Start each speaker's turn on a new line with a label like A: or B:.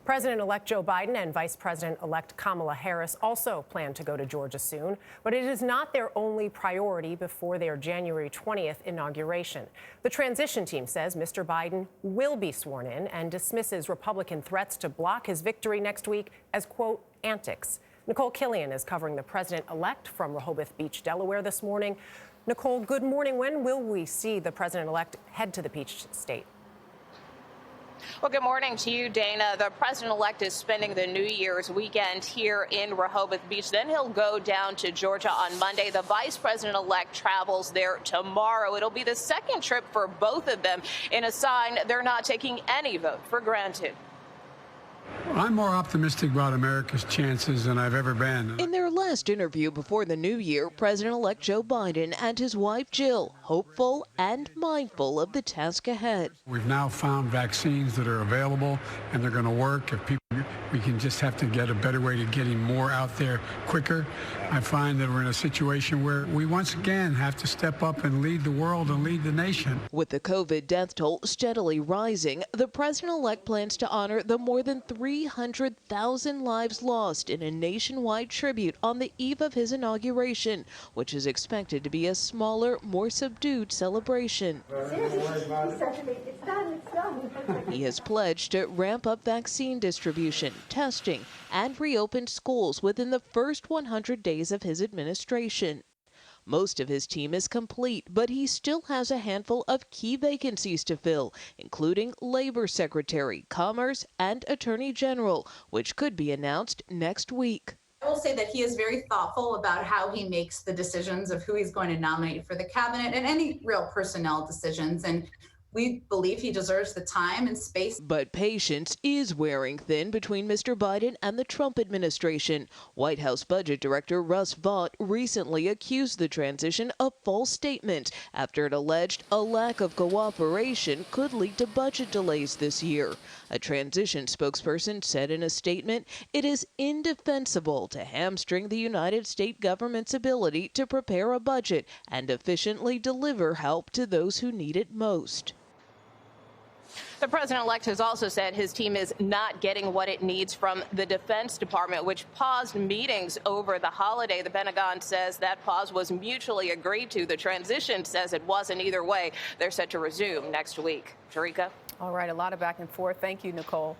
A: President-elect Joe Biden and Vice President-elect Kamala Harris also plan to go to Georgia soon, but it is not their only priority before their January 20th inauguration. The transition team says Mr. Biden will be sworn in and dismisses Republican threats to block his victory next week as, quote, antics. Nikole Killion is covering the president-elect from Rehoboth Beach, Delaware this morning. Nikole, good morning. When will we see the president-elect head to the Peach State?
B: Well, good morning to you, Dana. The president-elect is spending the New Year's weekend here in Rehoboth Beach. Then he'll go down to Georgia on Monday. The vice president-elect travels there tomorrow. It'll be the second trip for both of them in a sign they're not taking any vote for granted.
C: I'm more optimistic about America's chances than I've ever been.
D: In their last interview before the new year, President-elect Joe Biden and his wife Jill, hopeful and mindful of the task ahead.
C: We've now found vaccines that are available and they're going to work. If people, we can just have to get a better way to getting more out there quicker. I find that we're in a situation where we once again have to step up and lead the world and lead the nation.
D: With the COVID death toll steadily rising, the president-elect plans to honor the more than 300,000 lives lost in a nationwide tribute on the eve of his inauguration, which is expected to be a smaller, more subdued celebration. He has pledged to ramp up vaccine distribution, testing, and reopen schools within the first 100 days of his administration. Most of his team is complete, but he still has a handful of key vacancies to fill, including Labor Secretary, Commerce, and Attorney General, which could be announced next week.
E: I will say that he is very thoughtful about how he makes the decisions of who he's going to nominate for the cabinet and any real personnel decisions. And we believe he deserves the time and space.
D: But patience is wearing thin between Mr. Biden and the Trump administration. White House Budget Director Russ Vought recently accused the transition of false statement after it alleged a lack of cooperation could lead to budget delays this year. A transition spokesperson said in a statement, it is indefensible to hamstring the United States government's ability to prepare a budget and efficiently deliver help to those who need it most.
B: The president-elect has also said his team is not getting what it needs from the Defense Department, which paused meetings over the holiday. The Pentagon says that pause was mutually agreed to. The transition says it wasn't. Either way, they're set to resume next week. Sharika?
F: All right, a lot of back and forth. Thank you, Nikole.